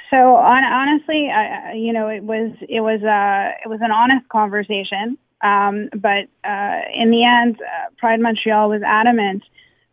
So honestly, it was an honest conversation. But in the end, Pride Montreal was adamant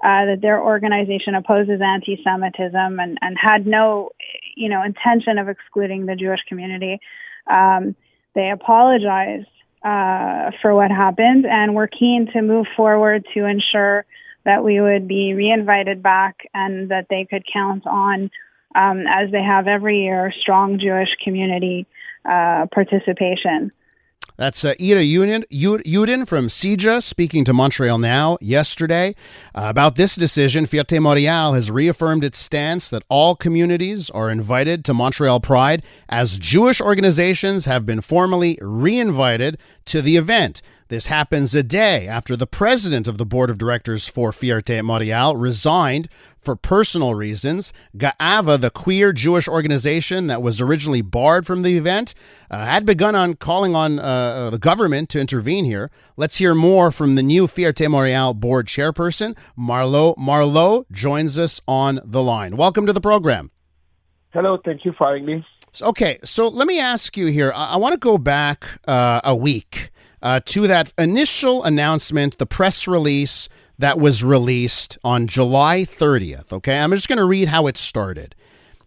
that their organization opposes anti-Semitism and had no, intention of excluding the Jewish community. They apologized for what happened, and we're keen to move forward to ensure that we would be reinvited back and that they could count on, as they have every year, strong Jewish community participation. That's Ida Yudin from CIJA speaking to Montreal Now yesterday. About this decision, Fierté Montréal has reaffirmed its stance that all communities are invited to Montreal Pride, as Jewish organizations have been formally re-invited to the event. This happens a day after the president of the board of directors for Fierté Montréal resigned for personal reasons. Ga'ava, the queer Jewish organization that was originally barred from the event, had begun on calling on the government to intervene here. Let's hear more from the new Fierté Montréal board chairperson. Marlot Marleau joins us on the line. Welcome to the program. Hello, thank you for having me. Okay, so let me ask you here. I want to go back a week to that initial announcement, the press release that was released on July 30th, okay? I'm just going to read how it started.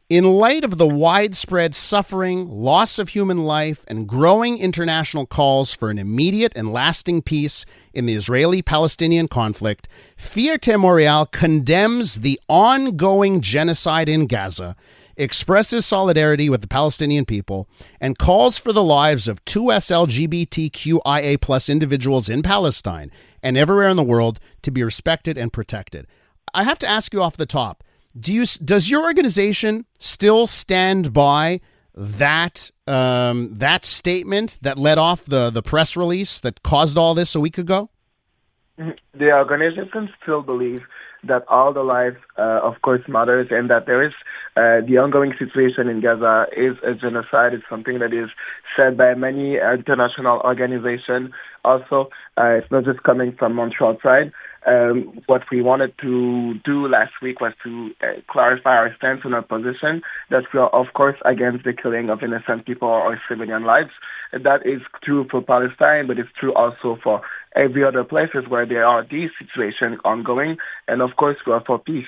In light of the widespread suffering, loss of human life, and growing international calls for an immediate and lasting peace in the Israeli-Palestinian conflict, Fierté Montréal condemns the ongoing genocide in Gaza, expresses solidarity with the Palestinian people, and calls for the lives of 2S LGBTQIA+ individuals in Palestine and everywhere in the world to be respected and protected. I have to ask you off the top, does your organization still stand by that statement that led off the press release that caused all this a week ago? The organization still believes that all the lives, of course, matters, and that there is the ongoing situation in Gaza is a genocide. It's something that is said by many international organizations. Also, it's not just coming from Montreal Pride. What we wanted to do last week was to clarify our stance on our position that we are, of course, against the killing of innocent people or civilian lives. That is true for Palestine, but it's true also for every other places where there are these situations ongoing. And, of course, we are for peace.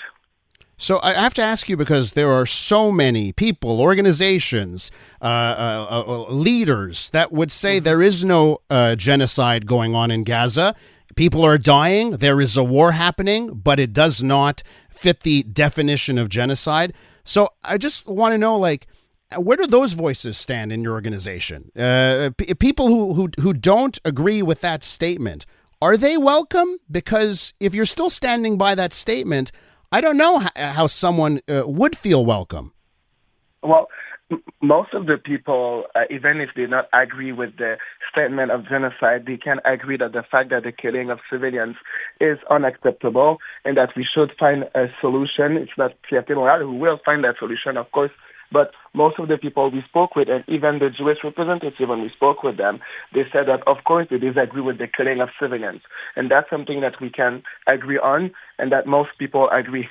So I have to ask you, because there are so many people, organizations, leaders that would say there is no genocide going on in Gaza. People are dying. There is a war happening, but it does not fit the definition of genocide. So I just want to know, where do those voices stand in your organization? People who don't agree with that statement, are they welcome? Because if you're still standing by that statement, I don't know how someone would feel welcome. Well, most of the people, even if they not agree with the statement of genocide, they can agree that the fact that the killing of civilians is unacceptable and that we should find a solution. It's not Fierté Montréal who will find that solution, of course, but most of the people we spoke with, and even the Jewish representative, when we spoke with them, they said that, of course, they disagree with the killing of civilians. And that's something that we can agree on and that most people agree.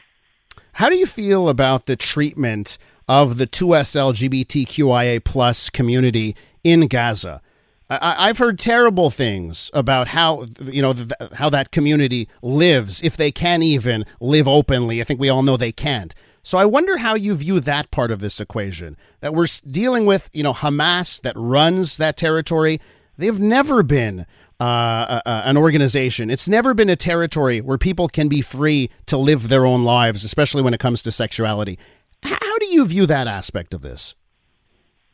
How do you feel about the treatment of the 2S LGBTQIA+ community in Gaza? I've heard terrible things about how that community lives, if they can even live openly. I think we all know they can't. So I wonder how you view that part of this equation, that we're dealing with, Hamas that runs that territory. They've never been an organization. It's never been a territory where people can be free to live their own lives, especially when it comes to sexuality. How do you view that aspect of this?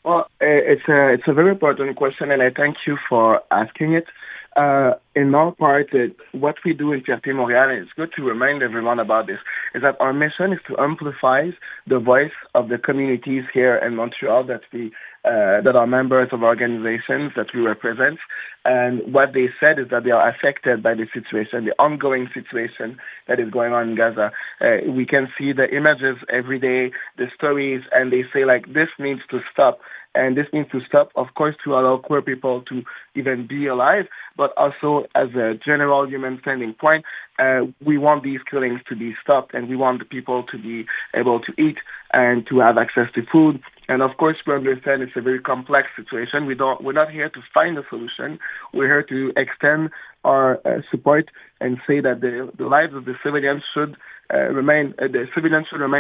Well, it's a very important question, and I thank you for asking it. In our part, what we do in Fierté Montréal, and it's good to remind everyone about this, is that our mission is to amplify the voice of the communities here in Montreal that are members of organizations that we represent. And what they said is that they are affected by the situation, the ongoing situation that is going on in Gaza. We can see the images every day, the stories, and they say, this needs to stop. And this needs to stop, of course, to allow queer people to even be alive, but also as a general human standing point, we want these killings to be stopped, and we want the people to be able to eat and to have access to food And of course, we understand it's a very complex situation. We're not here to find a solution. We're here to extend our support and say that the lives of the civilians should remain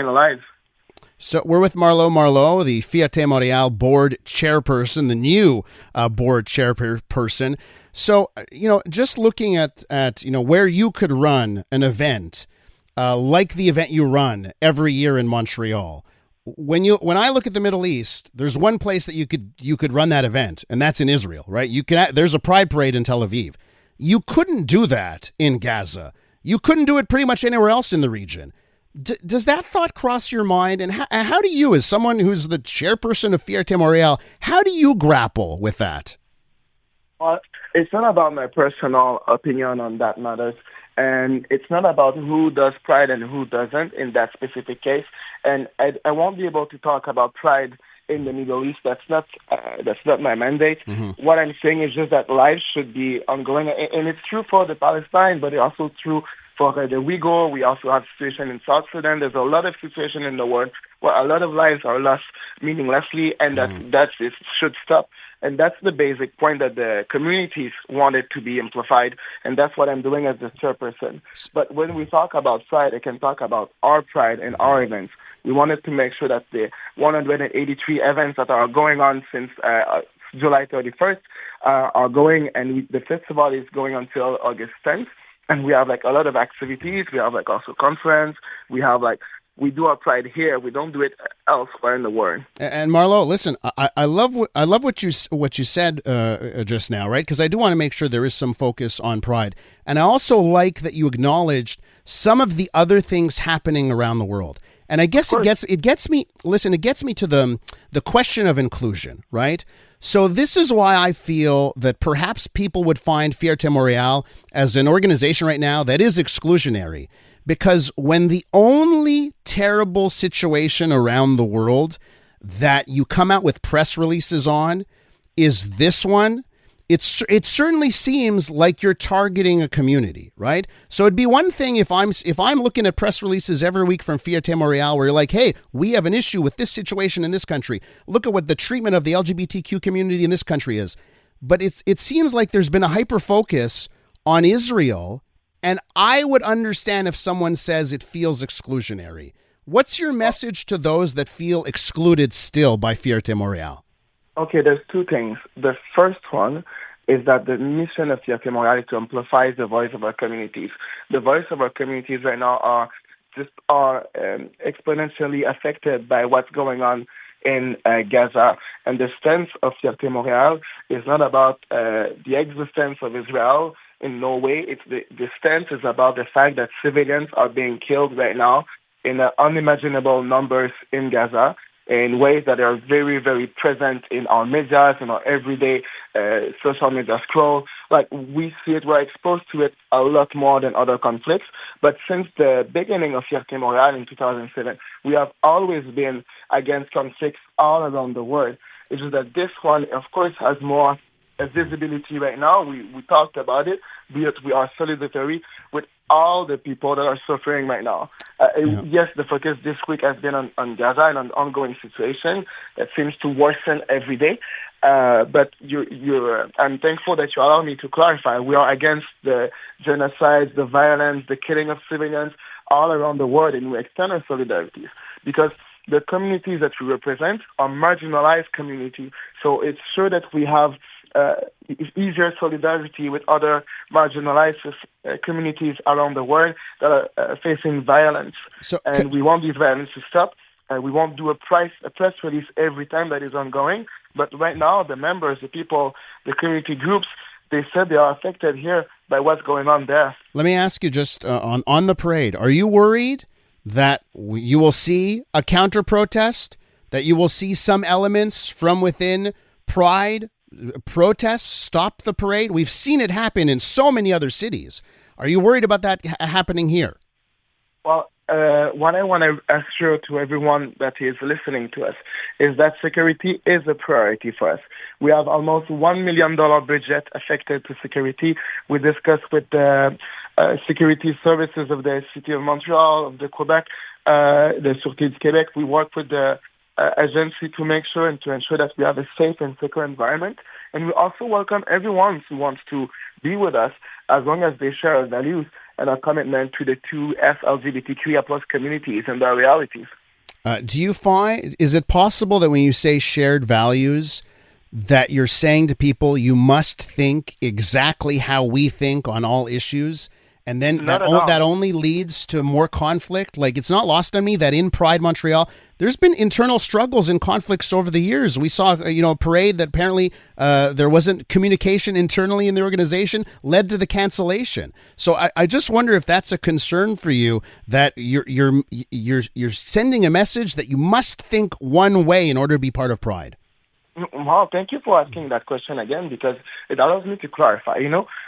alive. So we're with Marlot Marleau, the Fierté Montréal board chairperson, the new board chairperson. So, just looking at where you could run an event like the event you run every year in Montreal. When I look at the Middle East, there's one place that you could run that event, and that's in Israel, right? There's a Pride parade in Tel Aviv. You couldn't do that in Gaza. You couldn't do it pretty much anywhere else in the region. Does that thought cross your mind? And how do you, as someone who's the chairperson of Fierté Montréal, how do you grapple with that? Well, it's not about my personal opinion on that matter. And it's not about who does Pride and who doesn't in that specific case. And I won't be able to talk about Pride in the Middle East. That's not my mandate. Mm-hmm. What I'm saying is just that life should be ongoing. And it's true for the Palestine, but it's also true for the Uyghur. We also have situation in South Sudan. There's a lot of situation in the world where a lot of lives are lost meaninglessly, and that should stop. And that's the basic point that the communities wanted to be amplified, and that's what I'm doing as the chairperson. But when we talk about Pride, I can talk about our Pride and our events. We wanted to make sure that the 183 events that are going on since July 31st are going, and the festival is going until August 10th. And we have a lot of activities. We have also conference. We do our Pride here. We don't do it elsewhere in the world. And Marlot, listen, I love what you said just now, right? Because I do want to make sure there is some focus on Pride, and I also like that you acknowledged some of the other things happening around the world. And I guess it gets me to the question of inclusion, right? So this is why I feel that perhaps people would find Fierté Montréal as an organization right now that is exclusionary. Because when the only terrible situation around the world that you come out with press releases on is this one, it certainly seems like you're targeting a community, right? So it'd be one thing if I'm looking at press releases every week from Fierté Montréal where you're like, hey, we have an issue with this situation in this country. Look at what the treatment of the LGBTQ community in this country is. But it seems like there's been a hyper focus on Israel. And I would understand if someone says it feels exclusionary. What's your message to those that feel excluded still by Fierté Montréal? Okay, there's two things. The first one is that the mission of Fierté Montréal is to amplify the voice of our communities. The voice of our communities right now are exponentially affected by what's going on in Gaza. And the stance of Fierté Montréal is not about the existence of Israel. In no way. The stance is about the fact that civilians are being killed right now in unimaginable numbers in Gaza in ways that are very, very present in our media, in our everyday social media scroll. We see it, we're exposed to it a lot more than other conflicts. But since the beginning of Fierté Montréal in 2007, we have always been against conflicts all around the world. It's just that this one, of course, has more visibility right now. We talked about it, but we are solidarity with all the people that are suffering right now. Yes, the focus this week has been on Gaza and on ongoing situation that seems to worsen every day. But I'm thankful that you allow me to clarify. We are against the genocide, the violence, the killing of civilians all around the world, and we extend our solidarity because the communities that we represent are marginalized communities. So it's sure that we have easier solidarity with other marginalized communities around the world that are facing violence. And we want this violence to stop. We won't do a press release every time that is ongoing. But right now, the members, the people, the community groups, they said they are affected here by what's going on there. Let me ask you just on the parade, are you worried that you will see a counter-protest, that you will see some elements from within Pride protests stop the parade? We've seen it happen in so many other cities. Are you worried about that happening here? Well, what I want to assure to everyone that is listening to us is that security is a priority for us. We have almost $1 million budget affected to security. We discussed with the security services of the city of Montreal, of the Quebec, the Sûreté du Québec. We work with the agency to make sure and to ensure that we have a safe and secure environment. And we also welcome everyone who wants to be with us as long as they share our values and our commitment to the two LGBTQIA+ communities and their realities. Do you find, is it possible that when you say shared values, that you're saying to people, you must think exactly how we think on all issues? And then that only leads to more conflict? Like, it's not lost on me that in Pride Montreal, there's been internal struggles and conflicts over the years. We saw, a parade that apparently there wasn't communication internally in the organization, led to the cancellation. So I just wonder if that's a concern for you, that you're sending a message that you must think one way in order to be part of Pride. Well, thank you for asking that question again, because it allows me to clarify.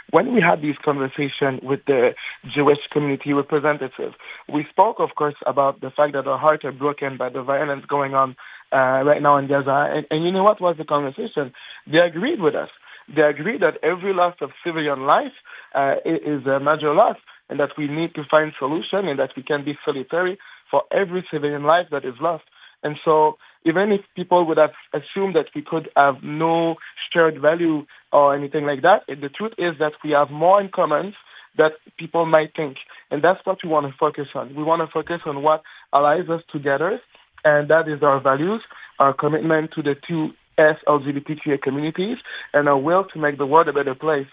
When we had these conversations with the Jewish community representative, we spoke, of course, about the fact that our hearts are broken by the violence going on right now in Gaza. And you know what was the conversation? They agreed with us. They agreed that every loss of civilian life is a major loss, and that we need to find solution, and that we can be solitary for every civilian life that is lost. And so even if people would have assumed that we could have no shared value or anything like that, the truth is that we have more in common that people might think. And that's what we want to focus on. We want to focus on what allies us together, and that is our values, our commitment to the two LGBTQA communities, and our will to make the world a better place.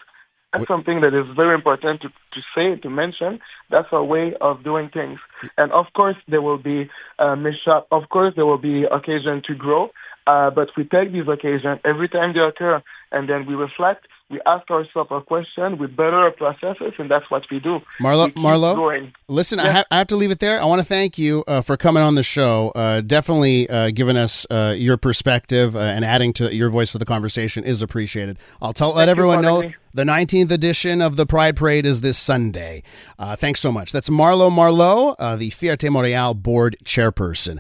That's something that is very important to say, to mention. That's our way of doing things. And of course, there will be mishap. Of course, there will be occasion to grow. But we take these occasions every time they occur, and then we reflect. We ask ourselves a question, we better our processes, and that's what we do. Marlot, listen, yeah. I have to leave it there. I want to thank you for coming on the show, definitely giving us your perspective and adding to your voice to the conversation is appreciated. Let everyone know the 19th edition of the Pride Parade is this Sunday. Thanks so much. That's Marlot Marleau, the Fierté Montréal board chairperson.